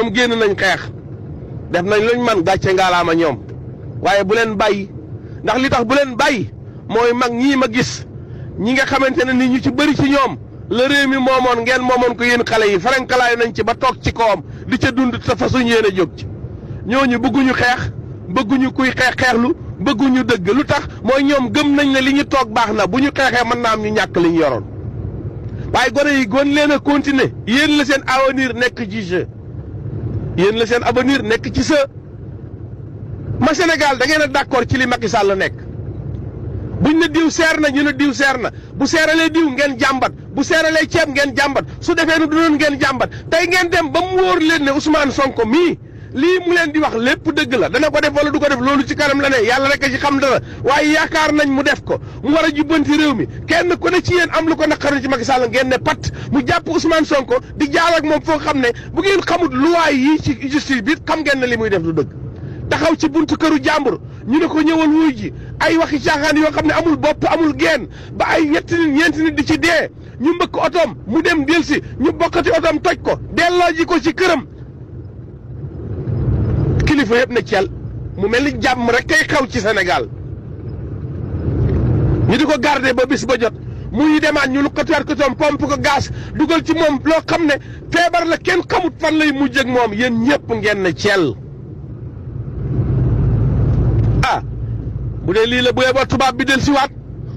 ñoom génn nañ xeex def nañ luñ man gàcce ngaalaama ñoom waaye bu leen bàyyi ndax li tax bu leen bàyyi mooy mag ñii ma gis ñi nga xamante ne ni ñu ci bëri ci ñoom la réew mi moomoon ngeen moomoon ko yéen xale yi farankalaay nañ ci ba toog ci kawam di ca dund te fasuñ yéen a jóg ci ñooñu bëgguñu xeex bëgguñu kuy xeexlu bëgguñu dëgg lu tax mooy ñoom gëm nañ ne li ñu toog baax na bu ñu xeexee mën naa am ñu ñàkk li ñu yoroon waaye gone yi gon leen a continuer yéen la seen avenir nekk ci jeu yéen la seen avenir nekk ci sa ma Sénégal da ngeen a d'accord ci li Macky Sall nekk buñ ne diw seer na ñu ne diw seer na bu seeralee diw ngeen jàmbat bu seeralee ceeb ngeen jàmbat su defee nu du doon ngeen jàmbat tey ngeen dem ba mu wóor leen ne Ousmane Sonko mii lii mu leen di wax lépp dëgg la dana ko def wala du ko def loolu ci kanam la ne yàlla rek a ci xam dara waaye yaakaar nañ mu def ko mu war a jubbanti réew mi kenn ku ne ci yéen am lu ko naqari ci Macky Sall ngeen ne pat mu jàpp Ousmane Sonko di jaar ak moom foo xam ne bu ngeen xamut luwaay yi ci justice bi xam ngeen ne li muy def du dëgg taxaw ci buntu këru jàmbur ñu ne ko ñëwal wuy ji ay waxi caaxaan yoo xam ne amul bopp amul geen ba ay ñetti nit ñeenti nit di ci dee ñu mbëkk otoom mu dem delsi ñu bokkati otoom toj ko delloo ji ko ci këram kilifa yëpp ne cel mu mel ni jàmm rek kay xew ci Sénégal ñu di ko garder ba bis ba jot muy demaat ñu lu ko teer ko toom pompe ko gaz dugal ci moom loo xam ne feebar la kenn xamut fan lay mujj ak moom yéen ñëpp ngeen ne cel ah bu dee lii la bu yeboo tubaab bi del siwaat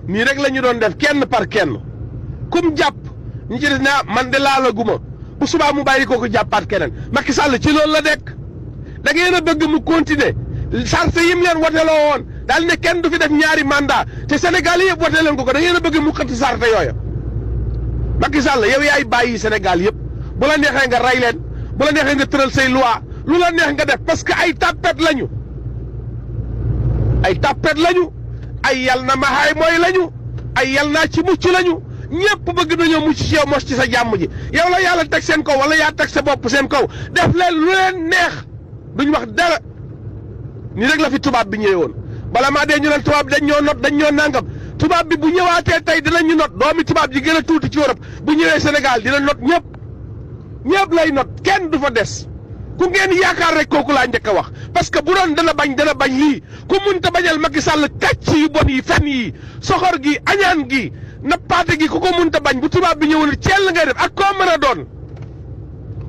nii rek la ñu doon def kenn par kenn kum jàpp ñu ci des ne man de laalaguma bu subaa mu bàyyi ko jàppaat keneen Macky Sall ci loolu la dekk da ngeen a bëgg mu continuer charte yim leen woteloo woon daal ne kenn du fi def ñaari mandat te Sénégal yëpp wote leen ko da ngeen a bëgg mu xëtt charte yooya Macky Sall yow yaay bàyyi Sénégal yëpp bu la neexee nga rey leen bu la neexee nga tëral say loi lu la neex nga def parce que ay tapet lañu ay yal na ma xaay mooy lañu ay yal naa ci mucc lañu ñëpp bëgg nañoo mucc ci yow mos ci sa jàmm ji yow la yàlla teg seen kaw wala yaa teg sa bopp seen kaw def leen lu leen neex duñ wax dara ni rek la fi tubaab bi ñëwee woon bala maa dee ñu leen tubaab bi dañ ñoo not dañ ñoo nangam tubaab bi bu ñëwaatee tey dinañu not doomi tubaab ji gën a tuuti ci Europe bu ñëwee Sénégal dina not ñëpp lay not kenn du fa des ku ngeen yaakaar rek kooku laa njëkk a wax parce que bu doon dana bañ lii ku munta bañal Macky Sall kàcc yu bon yi fen yi soxor gi añaan gi nappaate gi ku ko munta bañ bu tubaab bi ñëwoon ceel ngay def ak koo mën a doon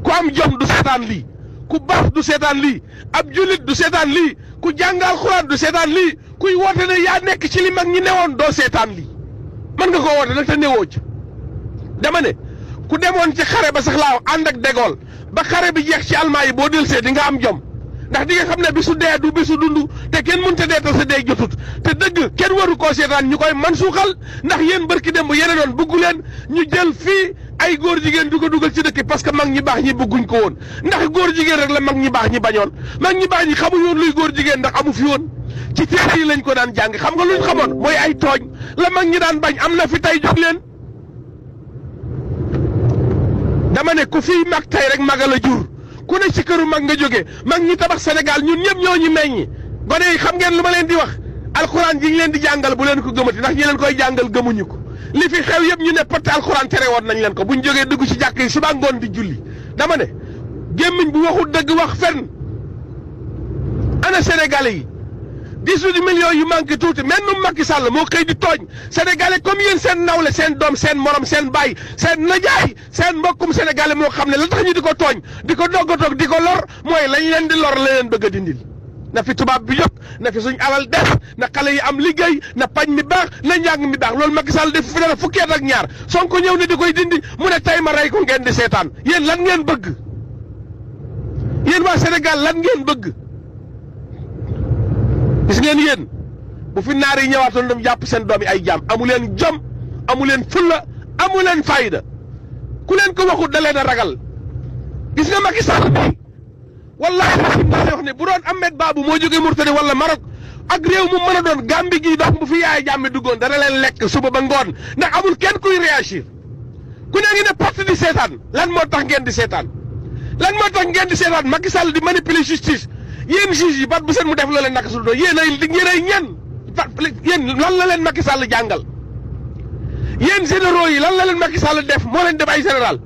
ku am jom du seetaan lii ku baax du seetaan lii ab jullit du seetaan lii ku jàngal Alxuraan du seetaan lii kuy woote ne yaa nekk ci li mag ñi newoon doo seetaan lii mën nga koo woote nag te newoo ci dama ne ku demoon ci xare ba sax laaw ànd ak dégool ba xare bi jeex ci almaa yi boo delsee di nga am jom ndax di nga xam ne bisu dee du bisu dund te kenn mënut a deetal sa dee jotut te dëgg kenn waru koo seetaan ñu koy man suuxal ndax yéen barki démb yéen doon bëggu leen ñu jël fii ay góor jigéen du ko dugal ci dëkk parce que mag ñi baax ñi bëgguñ ko woon ndax góor jigéen rek la mag ñi baax ñi bañoon mag ñi baax ñi xamuñu woon luy góor jigéen ndax amu fi woon ci téere yi lañ ko daan jàng xam nga luñ xamoon mooy ay tooñ la mag ñi daan bañ am na fi tey jóg leen dama ne ku fii mag tey rek maga la jur ku ne ci këru mag nga jóge mag ñi tabax Sénégal ñun ñëpp ñoo ñu meññi gone yi xam ngeen lu ma leen di wax alxuraan ji ngi leen di jàngal bu leen ko gëmati ndax ñi leen koy jàngal gëmuñu ko li fi xew yëpp ñu ne porte alxuraan tere woon nañ leen ko buñ jógee dugg ci jàkk yi suba ngoon di julli dama ne gémmiñ bu waxul dëgg wax fenn ana Sénégalais yi 18 millions yu manqué tuuti mel nu Macky Sall moo xëy di tooñ Sénégalais comme yéen seen nawle seen doom seen morom seen baay seen najaay seen mbokkum Sénégalais moo xam ne la tax ñu di ko tooñ di ko doggatoog di ko lor mooy lañ leen di lor la leen bëgg a dindil na fi tubaab bi yëpp na fi suñ alal def na xale yi am liggéey na pañ mi baax na njàng mi baax loolu Macky Sall def fi dara fukki at ak ñaar Sonko ñëw ne di koy dindi mu ne tey ma rey ko ngeen di seetaan yéen lan ngeen bëgg yéen waa Sénégal lan ngeen bëgg gis ngeen yéen bu fi naar yi ñëwaatoon dem jàpp seen doom yi ay jaam amu leen jom amu leen fulla amu leen fayda ku leen ko waxut da leen a ragal gis nga Macky Sall bi wallaahi xasim daa wax ne bu doon Ahmed Babou moo jógee Mauritanie wala Maroc ak réew mu mën a doon Gambie gii dox bu fi yaay jàmmi duggoon dana leen lekk suba ba ngoon ndax amul kenn kuy réagir ku ne ngi ne porte di seetaan lan moo tax ngeen di seetaan lan moo tax ngeen di seetaan Macky Sall di manipuler justice yéen juge yi bat bu seen mu def la leen naka su doo yéen ay ñen yéen lan la leen Macky Sall jàngal yéen généraux yi lan la leen Macky Sall def moo leen def ay général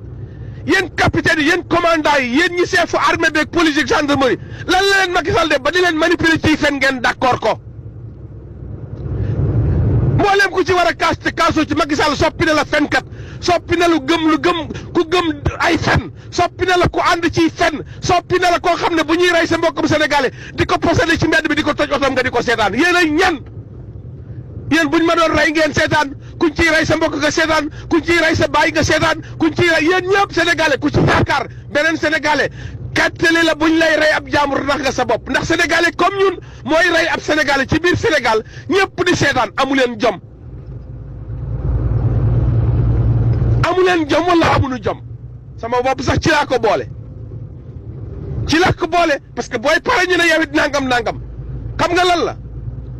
yéen capitaine yi yéen commandant yi yéen ñi chef armée beeg police ak gendarmerie lan la leen Macky Sall def ba di leen manipuler ciy fen ngeen d'accord ko mboolem ku ci war a kaas te kaasoo ci Macky Sall soppi na la fenkat soppi na lu gëm ku gëm ay fen soppi na la ku ànd ciy fen soppi na la koo xam ne bu ñuy rey sa mbokkum sénégalais di ko possédé ci mbedd bi di ko toj otom nga di ko seetaan yéen ay ñan yéen buñ ma doon rey ngeen seetaan kuñ ciy rey sa mbokk nga seetaan kuñ ciy rey sa baay nga seetaan kuñ ciy rey yéen ñëpp sénégalais ku ci yaakaar beneen sénégalais kattali la buñ lay rey ab jaamur ndax nga sa bopp ndax sénégalais comme ñun mooy rey ab sénégalais ci biir Sénégal ñëpp di seetaan amu leen jom amu leen jom wala amuñu jom sama bopp sax ci laa ko boole parce que booy pare ñu ne yow it nangam xam nga lan la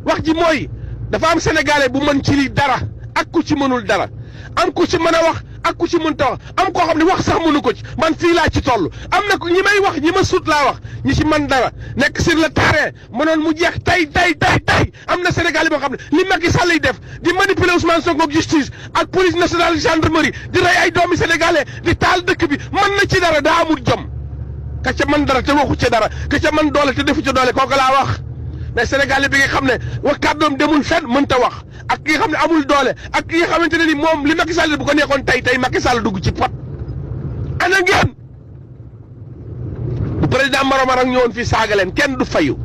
wax ji mooy dafa am sénégalais bu mën ci lii dara ak ku ci mënul dara am ku ci mën a wax ak ku ci mënta wax am koo xam ne wax sax mënu ko ci man fii laa ci toll am na ko ñi may wax ñi ma sut laa wax ñi ci mën dara nekk sur le terrain mënoon mu jeex tay am na sénégalais boo xam ne li Macky Sall yi def di manipuler Ousmane Sonko ak justice ak police nationale gendarmerie di rey ay doomi sénégalais di taal dëkk bi mën na ci dara daa amul jom ka ca mën dara te waxu ca dara ka ca mën doole te defu ca doole kooku laa wax mais sénégalais bi nga xam ne wax kàddoom demul fenn mënta wax ak ki nga xam ne amul doole ak ki nga xamante ne ni moom li Macky Sall bu ko neexoon tey Macky Sall dugg ci pot ana ngeen bu président Maromar ak ñëwoon fii saaga leen kenn du fayu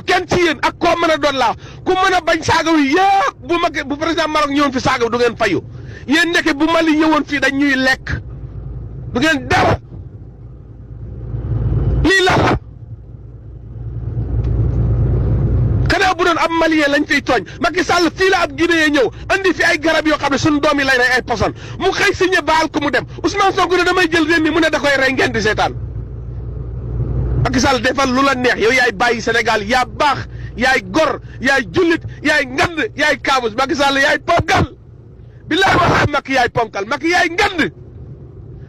kenn ci yéen ak koo mën a doon laa ku mën a bañ saaga wi yëpp bu président Maroc ñëwoon fi saaga wi du ngeen fayu yéen ndeke bu Mali ñëwoon fii dañ ñuy lekk du ngeen dara lii la xanaa bu doon ab malien lañ fiy tooñ Macky Sall fii la ab Guinéen ñëw andi fi ay garab yoo xam ne suñu doom yi lay rey ay poson mu xëy signé baal ko mu dem Ousmane Sonko ne damay jël réew mi mu ne da koy rey ngeen di seetaan Macky Sall defal lu la neex yow yaay bàyyi Sénégal yaa baax yaay gor yaay jullit yaay ngand yaay kaabus Macky Sall yaay ponkal billahi waxaa Macky yaay ponkal Macky yaay ngand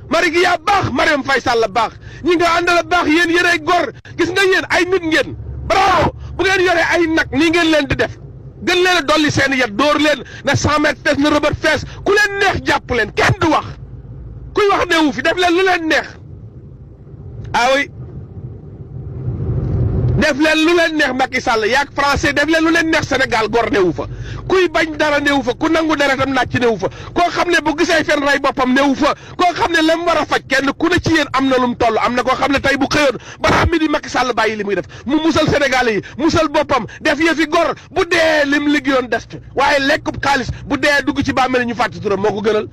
mari gi yaa baax Marième Faye Sall baax ñi nga àndal baax yéen ay gor gis nga yéen ay nit ngeen bravo bu ngeen yoree ay nag nii ngeen leen di def gën leen a dolli seen yet dóor leen na 100 mètres fees na rëbët fees ku leen neex jàpp leen kenn du wax kuy wax newu fi def leen lu leen neex oui def leen lu leen neex Macky Sall yaag français def leen lu leen neex Sénégal gor newu fa kuy bañ dara newu fa ku nangu deretam nàcc newu fa koo xam ne bu gisee fen rey boppam newu fa koo xam ne la mu war a faj kenn ku ne ci yéen am na lu mu toll am na koo xam ne tey bu xëyoon balaa midi Macky Sall bàyyi li muy def mu musal Sénégalais yi musal boppam def yëfi gor bu dee lim liggéeyoon des waaye lekkub xaalis bu dee dugg ci bàmmeel ñu fàtte turam moo ko gënal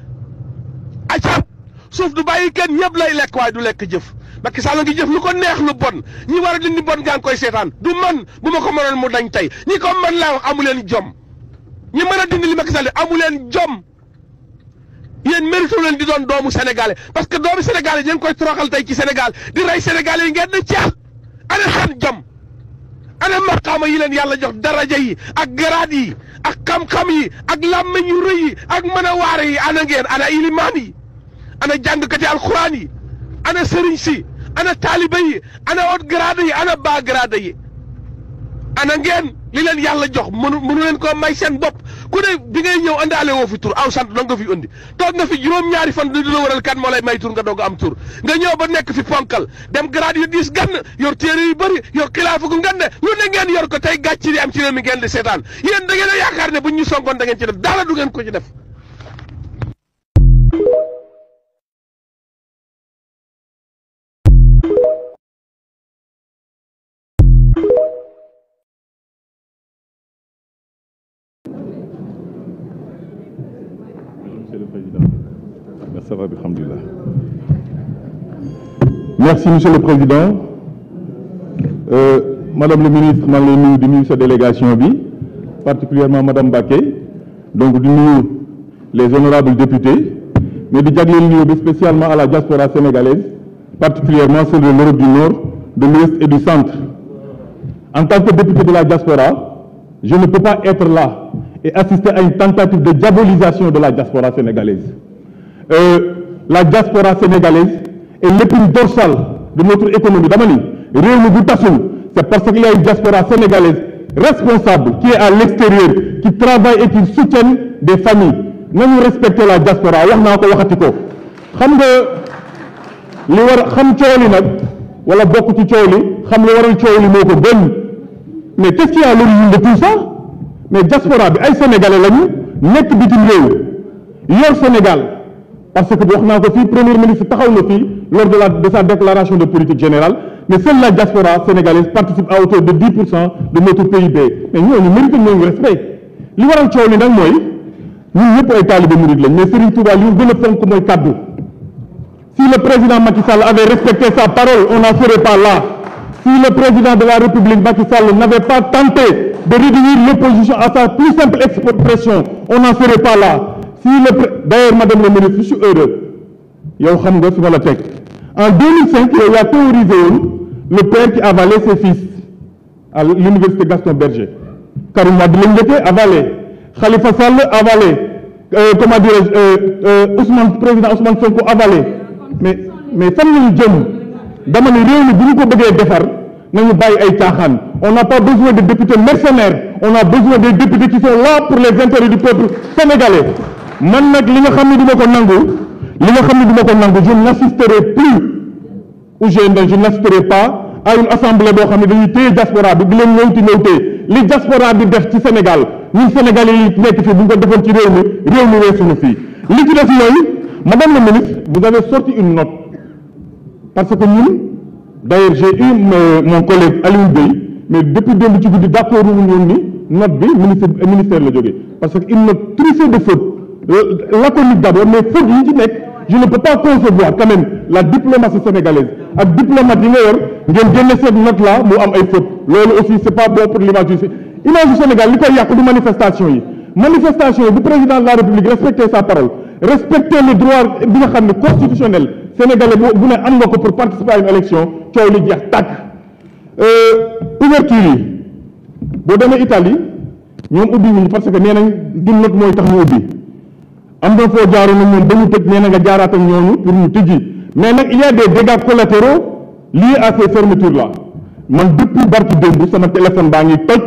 acca suuf du bàyyi kenn ñëpp lay lekk waaye du lekk jëf Macky Sall ngi jëf lu ko neex lu bon ñi war a dindi bon gaa ngi koy seetaan du man bu ma ko mënoon mu dañ tey ñi ko mën laa wax amu leen jom ñi mën a dindi li Macky Sall amu leen jom yéen mérite leen di doon doomu sénégalais parce que doomu sénégalais yi ngeen koy toroxal tey ci Sénégal di rey sénégalais yi ngeen di ceex ana seen jom ana maqaama yi leen yàlla jox daraja yi ak garaat yi ak xam-xam yi ak làmmiñ yu rëy yi ak mën a waare yi ana ngeen ana ilimaan yi ana jàngkati alxuraan yi ana sëriñ si ana taaliba yi ana haut grade yi ana bas grade yi ana ngeen li leen yàlla jox mënu leen koo may seen bopp ku ne bi ngay ñëw andaale woo fi tur aw sant dong nga fi andi toog nga fi juróom-ñaari fan di la waral kan moo lay may tur nga doog am tur nga ñëw ba nekk fi ponkal dem grade yu diis gann yor téere yu bëri yor xilaafa gu ngande lu ne ngeen yor ko tey gàcc di am ci réew mi ngeen di seetaan yéen da ngeen a yaakaar ne buñ ñu songoon da ngeen ci def dara du ngeen ko ci def. Merci, Monsieur le Président. Madame le ministre, maa ngi lay nuyu di nuyu sa délégation bi, particulièrement Madame Baké, donc di nuyu les honorables députés, mais di jagleel nuyu bi spécialement à la diaspora sénégalaise, particulièrement celle de l'Europe du Nord, de l'Ouest et du Centre. En tant que député de la diaspora, je ne peux pas être là et assister à une tentative de diabolisation de la diaspora sénégalaise. La diaspora sénégalaise est l'épine dorsale de notre économie. Dama ni réew mi bu tasul, c'est parce qu'il y a une diaspora sénégalaise responsable qui est à l'extérieur, qui travaille et qui soutient des familles. Nañu respecter la diaspora, wax naa ko waxati ko. xam nga li war xam coow li nag wala bokk ci coow li xam li waral coow li moo ko gën mais qu'est-ce qu'il y a à l'origine de tout ça mais diaspora bi ay sénégalais lañu nekk bitim réew yor Sénégal parce que wax naa ko fii premier ministre taxaw na fii lors de sa déclaration de politique générale mais seule la diaspora sénégalaise participe à hauteur de 10% de notre PIB mais ñooñu mérite nañu respect li waral coow li nag mooy ñun ñëpp ay taalibe murid lañ mais Serigne Touba li mu gën a fonk mooy kaddu. Si le président Macky Sall avait respecté sa parole, on n'en serait pas là. Si le président de la République Macky Sall n'avait pas tenté de réduire l'opposition à sa plus simple expression, on n'en serait pas là. D'ailleurs, Madame le ministre, je suis heureux. Yow xam nga fi ma la teg. En 2005, il y a théorisé le père qui avalait ses fils à l'université Gaston Berger. Karim Wade lañ njëkkee avalé, Khalifa Sall avalé, comment dirais-je, président Ousmane Sonko avalé. mais fan lañu jëm dama ne réew mi bu ñu ko bëggee defar nañu bàyyi ay caaxaan on n'a pas besoin de députés mercenaires on a besoin des députés qui sont là pour les intérêts du peuple sénégalais man nag li nga xam ne du ma ko nangu je n'assisterai plus ou je n'assisterai pas à une assemblée boo xam ne dañuy téye diaspora bi di leen ñëwtee li diaspora bi def ci Sénégal ñun Sénégalais yi nekk fii bu ñu ko defoon ci réew mi weesuñu fii li ci def mooy Madame la ministre, vous avez sorti une note. Parce que nous, d'ailleurs, j'ai eu mon collègue Alioune Bey, mais depuis 2018, d'accord, nous note B, ministère le Djogé. Parce qu'une note truffée de fautes. Laconique d'abord, mais faute je ne peux pas concevoir quand même la diplomatie sénégalaise. Avec diplomate, il y a cette note-là, nous avons des fautes. Là aussi, c'est pas bon pour l'image du Sénégal. L'image du Sénégal, il y a des manifestations. Manifestation du président de la République, respecter sa parole. Respecter les droits bi nga xam ne constitutionnel sénégalais bu ne am nga ko pour participer à une élection coow li jeex tàkk ouverture yi boo demee Italie ñoom ubbi wuñu parce que nee nañ du not mooy tax ñu ubbi am na foo jaaroon nañ ñoom dañu tëj nee na nga jaaraat ak ñooñu pour ñu tëjji mais nag il y a des dégâts collatéraux liés à ces fermetures là man depuis barki démb sama téléphone baa ngi toj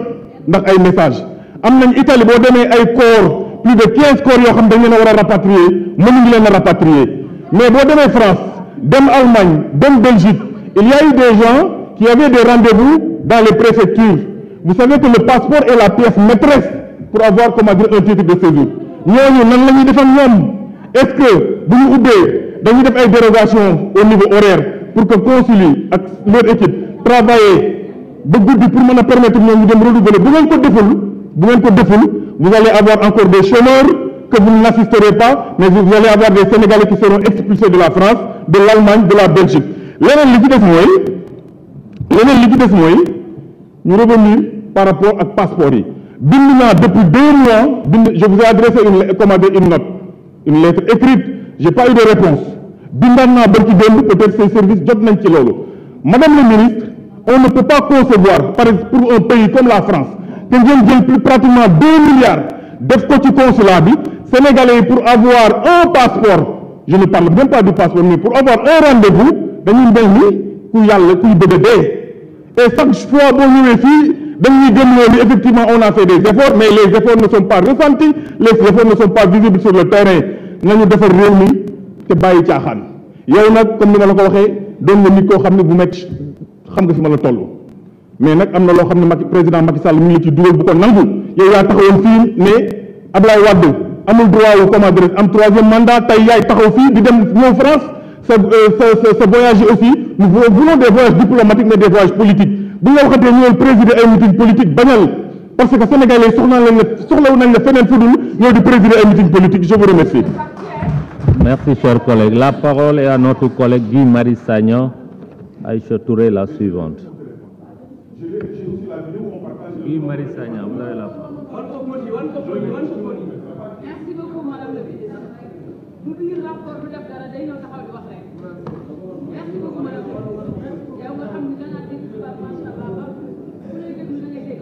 ndax ay message am nañ Italie boo demee ay corps plus de 15 corps yoo xam dañ leen a war a rapatrier mënuñu leen a rapatrier mais boo demee France dem Allemagne dem Belgique il y a eu des gens qui avaient des rendez-vous dans les préfectures vous savez que le passeport est la pièce maîtresse pour avoir comment dire un titre de séjour ñooñu nan la ñuy defal ñoom est-ce que bu ñu ubbee dañuy def ay dérogation au niveau horaire pour que consul yi ak leur équipe travailler ba guddi pour mën a permettre ñoom ñu dem renouveler bu ngeen ko deful vous allez avoir encore des chômeurs que vous n'assisterez pas, mais vous allez avoir des Sénégalais qui seront expulsés de la France, de l'Allemagne, de la Belgique. Leneen li ci des mooy ñu revenir par rapport ak passeport yi bind naa depuis 2 mois je vous ai adressé une lettre écrite j'ai pas eu de réponse bindaat naa barki démb peut-être ces services jot nañ ci loolu madame le ministre on ne peut pas concevoir pour un pays comme la France te ngeen jël plus pratiquement 2 milliards def ko ci consulat bi sénégalais yi pour avoir un passeport je ne parle même pas du passeport mais pour avoir un rendez-vous dañuy mel ni kuy bëgg a dee et chaque fois boo ñëwee fii dañuy gëmloo ni effectivement on a fait des efforts mais les efforts ne sont pas ressentis les efforts ne sont pas visibles sur le terrain nañu defar réew mi te bàyyi caaxaan yow nag comme ni ma la ko waxee doon nga nit koo xam ne bu metti xam nga fi ma la toll mais nag am na loo xam ne président Macky Sall mi ngi ci dugal bu ko nangu yow yaa taxawoon fii ne Abdoulaye Wade amul droit wu comment dire am 3e mandat tey yaay taxaw fii di dem ñëw France sa voyage aussi nous voulons des voyages diplomatiques mais des voyages politiques bu nga waxatee ñëwal présider ay meeting politique bañal parce que sénégalais soxlawu nañ la feneen fudul ñëw di présider ay meeting politique je vous remercie. Merci cher collègue. La parole est à notre collègue Guy Marius Sagna. Aïcha Touré la suivante. Guy Marius Sagna, vous avez la parole. Merci beaucoup madame le ministre. bu biir rapport bi def dara day ñëw taxaw di wax rek. Merci beaucoup madame le ministre. yow nga xam ne da ngaa dégg tubaab macha allah bu lay déglu da ngay dégg.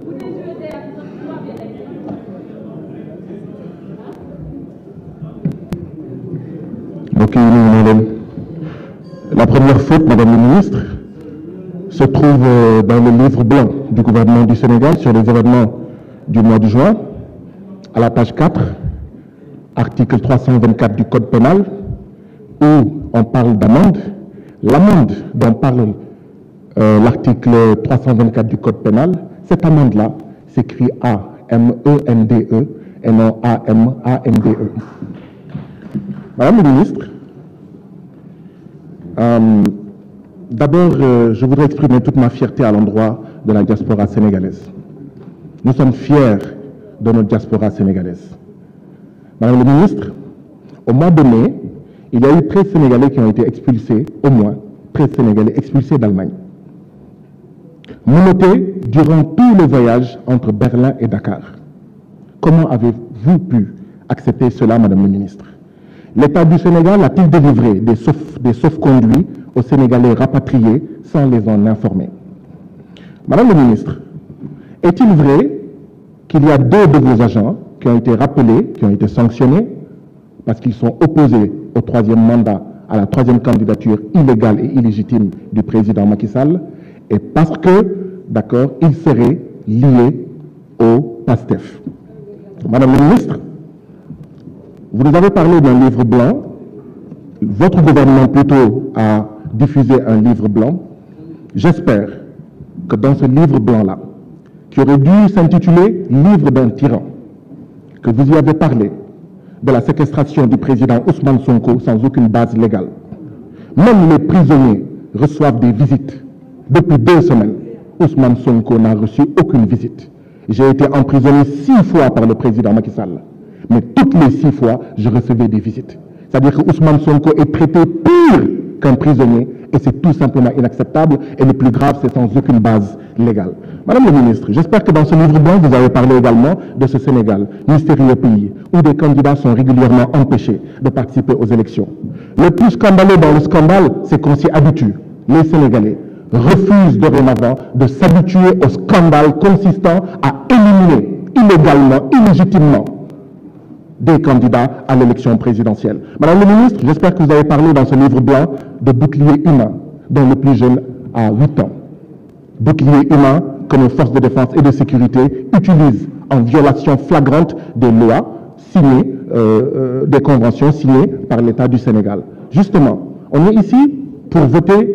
bu dee joué théâtre sax tubaab yi lay dégg. Donc, la première faute, Madame le ministre, se trouve dans le livre blanc du gouvernement du Sénégal sur les événements du mois de juin. à la page 4, article 324 du Code pénal, où on parle d'amende. L'amende dont parle l'article 324 du Code pénal, cette amende-là s'écrit A-M-E-N-D-E et non A-M-A-N-D-E. Madame le ministre, d'abord, je voudrais exprimer toute ma fierté à l'endroit de la diaspora sénégalaise. Nous sommes fiers de notre diaspora sénégalaise. Madame le ministre, au mois de mai, il y a eu 13 Sénégalais qui ont été expulsés, au moins 13 Sénégalais expulsés d'Allemagne. Menottés durant tout le voyage entre Berlin et Dakar. Comment avez-vous pu accepter cela, Madame le ministre? L'État du Sénégal a-t-il délivré des sauf-conduits aux Sénégalais rapatriés sans les en informer? Madame le ministre, est-il vrai qu'il y a 2 de vos agents qui ont été rappelés, qui ont été sanctionnés parce qu'ils sont opposés au 3e mandat, à la 3e candidature illégale et illégitime du président Macky Sall, et parce que, d'accord, ils seraient liés au PASTEF? Madame le ministre, vous nous avez parlé d'un livre blanc. Votre gouvernement plutôt a diffusé un livre blanc. J'espère que dans ce livre blanc-là, qui aurait dû s'intituler « Livre d'un tyran », que vous y avez parlé de la séquestration du président Ousmane Sonko sans aucune base légale. Même les prisonniers reçoivent des visites. Depuis 2 semaines, Ousmane Sonko n'a reçu aucune visite. J'ai été emprisonné 6 fois par le président Macky Sall. Mais toutes les 6 fois, je recevais des visites. C'est-à-dire que Ousmane Sonko est traité pire qu'un prisonnier et c'est tout simplement inacceptable. Et le plus grave, c'est sans aucune base légale. Madame le ministre, j'espère que dans ce livre blanc, vous avez parlé également de ce Sénégal, mystérieux pays, où des candidats sont régulièrement empêchés de participer aux élections. Le plus scandaleux dans le scandale, c'est qu'on s'y habitue. Les Sénégalais refusent dorénavant de s'habituer au scandale consistant à éliminer illégalement, illégitimement, des candidats à l'élection présidentielle. Madame le ministre, j'espère que vous avez parlé dans ce livre blanc de bouclier humain, dont le plus jeune a 8 ans. Bouclier humain que nos forces de défense et de sécurité utilisent en violation flagrante des lois signées, des conventions signées par l'État du Sénégal. Justement, on est ici pour voter,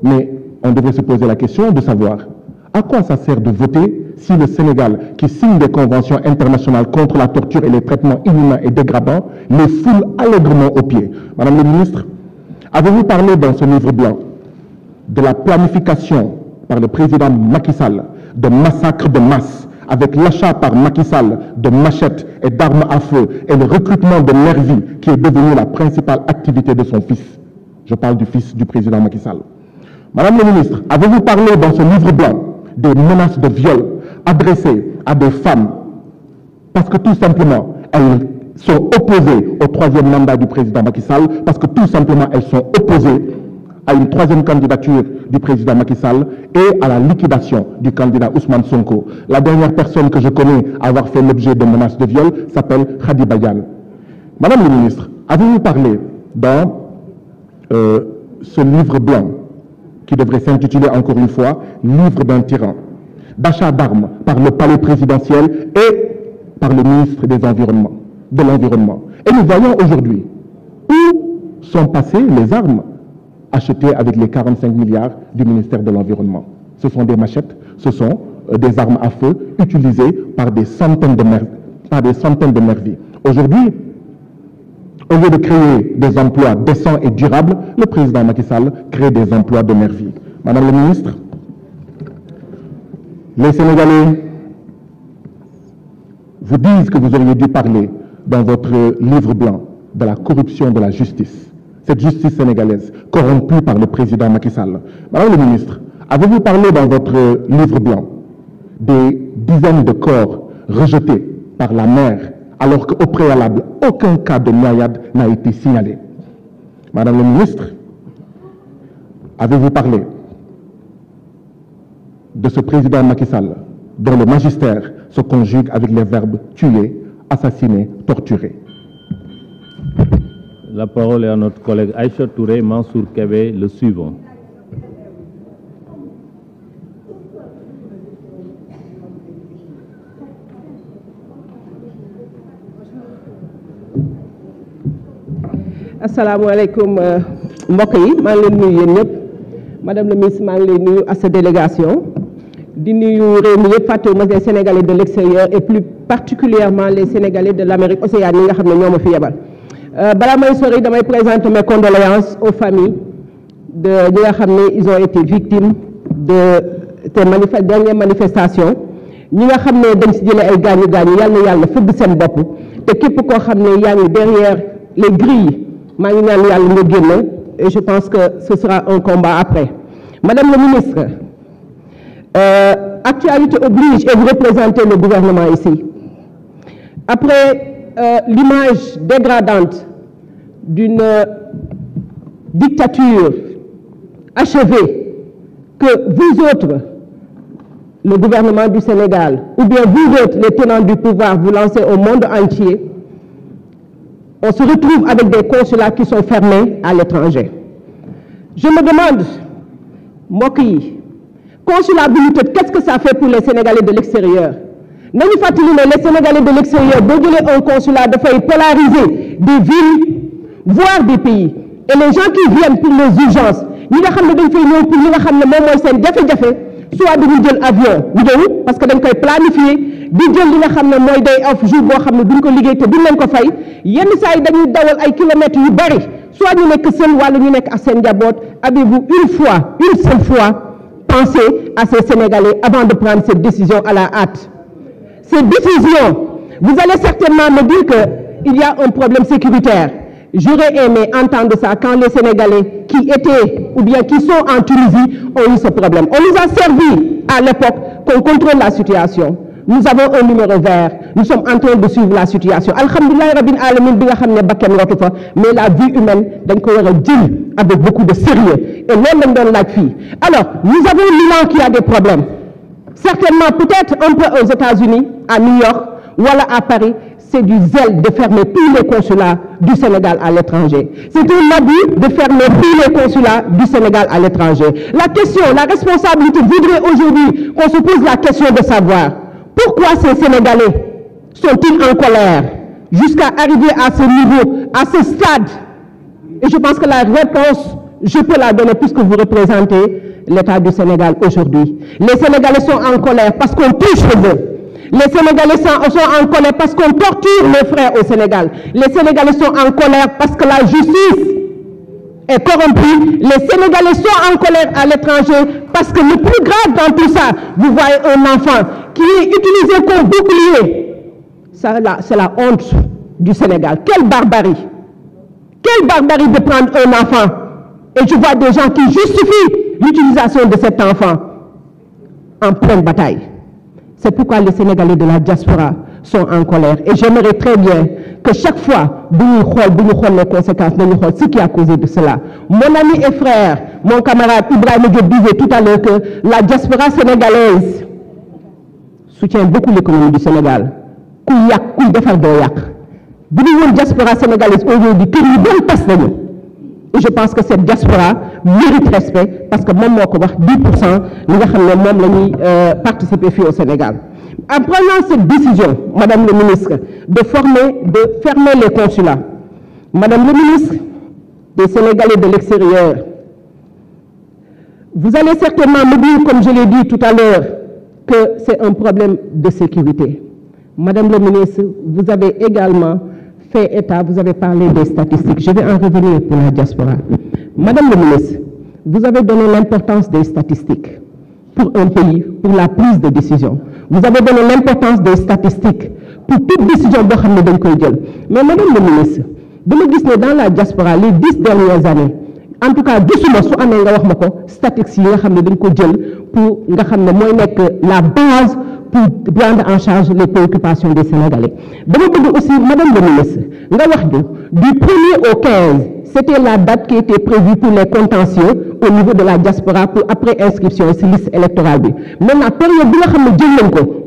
mais on devrait se poser la question de savoir à quoi ça sert de voter si le Sénégal, qui signe des conventions internationales contre la torture et les traitements inhumains et dégradants, les foule allègrement aux pieds. Madame le ministre, avez-vous parlé dans ce livre blanc de la planification par le président Macky Sall de massacres de masse avec l'achat par Macky Sall de machettes et d'armes à feu et le recrutement de nervis qui est devenu la principale activité de son fils? Je parle du fils du président Macky Sall. Madame le ministre, avez-vous parlé dans ce livre blanc des menaces de viol adressées à des femmes parce que tout simplement elles sont opposées au 3e mandat du président Macky Sall, parce que tout simplement elles sont opposées à une 3e candidature du président Macky Sall et à la liquidation du candidat Ousmane Sonko. La dernière personne que je connais à avoir fait l'objet de menaces de viol s'appelle Khady Badiane. Madame le ministre, avez-vous parlé dans ce livre blanc qui devrait s'intituler encore une fois « Livre d'un tyran », d'achat d'armes par le palais présidentiel et par le ministre de l'Environnement. Et nous voyons aujourd'hui où sont passées les armes achetées avec les 45 milliards du ministère de l'Environnement. Ce sont des machettes, ce sont des armes à feu utilisées par des centaines de nervis. Aujourd'hui, au lieu de créer des emplois décents et durables, le président Macky Sall crée des emplois de nervis. Madame la ministre, les Sénégalais vous disent que vous auriez dû parler dans votre livre blanc de la corruption de la justice. Cette justice sénégalaise corrompue par le président Macky Sall. Madame le ministre, avez-vous parlé dans votre livre blanc des dizaines de corps rejetés par la mer alors qu'au préalable, aucun cas de noyade n'a été signalé? Madame la ministre, avez-vous parlé de ce président Macky Sall dont le magistère se conjugue avec les verbes tuer, assassiner, torturer? La parole est à notre collègue Aïcha Touré, Mansour Kébé, le suivant. asalaamaaleykum mbokk yi maa ngi leen nuyu yéen ñëpp madame la ministre maa ngi lay nuyu à sa délégation di nuyu réew mi yëpp fàttewuma les Sénégalais de l'extérieur et plus particulièrement les Sénégalais de l'Amérique océanique yi nga xam ne ñoo ma fi yebal balaa may sori damay présenter mes condoléances aux familles de ñi nga xam ne ils ont été victimes de ces dernières manifestations ñi nga xam ne dañ si jëlee ay gaañu yàlla na yàlla fëgg seen bopp te képp koo xam ne yaa ngi derrière les grilles maa ngi ñaan yàlla nga génn et je pense que ce sera un combat après. Madame la ministre, actualité oblige et vous représentez le gouvernement ici. Après l'image dégradante d'une dictature achevée que vous autres, le gouvernement du Sénégal, ou bien vous autres, les tenants du pouvoir, vous lancez au monde entier, on se retrouve avec des consulats qui sont fermés à l'étranger. Je me demande, Moki, consulat habilité, qu'est-ce que ça fait pour les Sénégalais de l'extérieur? Les Sénégalais de l'extérieur, un consulat de faire polariser des villes, voire des pays. Et les gens qui viennent pour les urgences, nous savons que soit dañuy jël avion ñëw parce que dañ koy planifier di jël li nga xam ne mooy day off jour boo xam ne duñ ko liggéey te duñ leen ko fay yenn saa yi dañuy dawal ay kilomètres yu bari soit ñu nekk seen wala ñu nekk ak seen njaboot. Avez-vous une seule fois pensé à ces Sénégalais avant de prendre cette décision à la hâte? Cette décision, vous allez certainement me dire qu'il y a un problème sécuritaire. J'aurais aimé entendre ça quand les Sénégalais qui étaient ou bien qui sont en Tunisie ont eu ce problème. On nous a servi à l'époque qu'on contrôle la situation. Nous avons un numéro vert. Nous sommes en train de suivre la situation. Alhamdulillah Rabbil Alamin bi nga xamné bakken watu fa, mais la vie humaine dañ ko wara jël avec beaucoup de sérieux. Et loolu lañ doon laaj fi. Alors, nous avons Milan qui a des problèmes. Certainement peut-être un peu aux États-Unis, à New York ou à Paris. C'est du zèle de fermer tous les consulats du Sénégal à l'étranger. C'est un abus de fermer tous les consulats du Sénégal à l'étranger. La question, la responsabilité voudrait aujourd'hui qu'on se pose la question de savoir pourquoi ces Sénégalais sont-ils en colère jusqu'à arriver à ce niveau, à ce stade. Et je pense que la réponse, je peux la donner puisque vous représentez l'État du Sénégal aujourd'hui. Les Sénégalais sont en colère parce qu'on touche chez eux. Les Sénégalais sont en colère parce qu'on torture les frères au Sénégal. Les Sénégalais sont en colère parce que la justice est corrompue. Les Sénégalais sont en colère à l'étranger parce que le plus grave dans tout ça, vous voyez un enfant qui est utilisé comme bouclier. Ça, c'est la honte du Sénégal. Quelle barbarie! Quelle barbarie de prendre un enfant. Et je vois des gens qui justifient l'utilisation de cet enfant en pleine bataille. C'est pourquoi les Sénégalais de la diaspora sont en colère. Et j'aimerais très bien que chaque fois, nous les conséquences, ce qui a causé de cela. Mon ami et frère, mon camarade Ibrahim Diop disait tout à l'heure que la diaspora sénégalaise soutient beaucoup l'économie du Sénégal. La diaspora sénégalaise aujourd'hui, et je pense que cette diaspora mérite respect parce que même moi, 10% nous participer au Sénégal. En prenant cette décision, Madame le ministre, de fermer les consulats, Madame le ministre des Sénégalais de l'extérieur, vous allez certainement me dire, comme je l'ai dit tout à l'heure, que c'est un problème de sécurité. Madame le ministre, vous avez également fait état, vous avez parlé des statistiques. Je vais en revenir pour la diaspora. Madame le ministre, vous avez donné l'importance des statistiques pour un pays, pour la prise de décision. Vous avez donné l'importance des statistiques pour toute décision de Khamedin. Mais Madame le ministre, dans la diaspora, les 10 dernières années, en tout cas, statistiques pour la base pour prendre en charge les préoccupations des Sénégalais. Aussi, Madame le ministre, du 1er au 15, c'était la date qui était prévue pour les contentieux au niveau de la diaspora pour après inscription sur liste électorale. Mais la période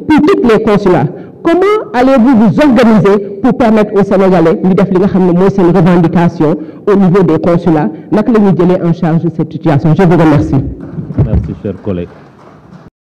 pour toutes les consulats, comment allez-vous vous organiser pour permettre aux Sénégalais de faire une revendication au niveau des consulats? En charge de cette situation. Je vous remercie. Merci, chers collègues.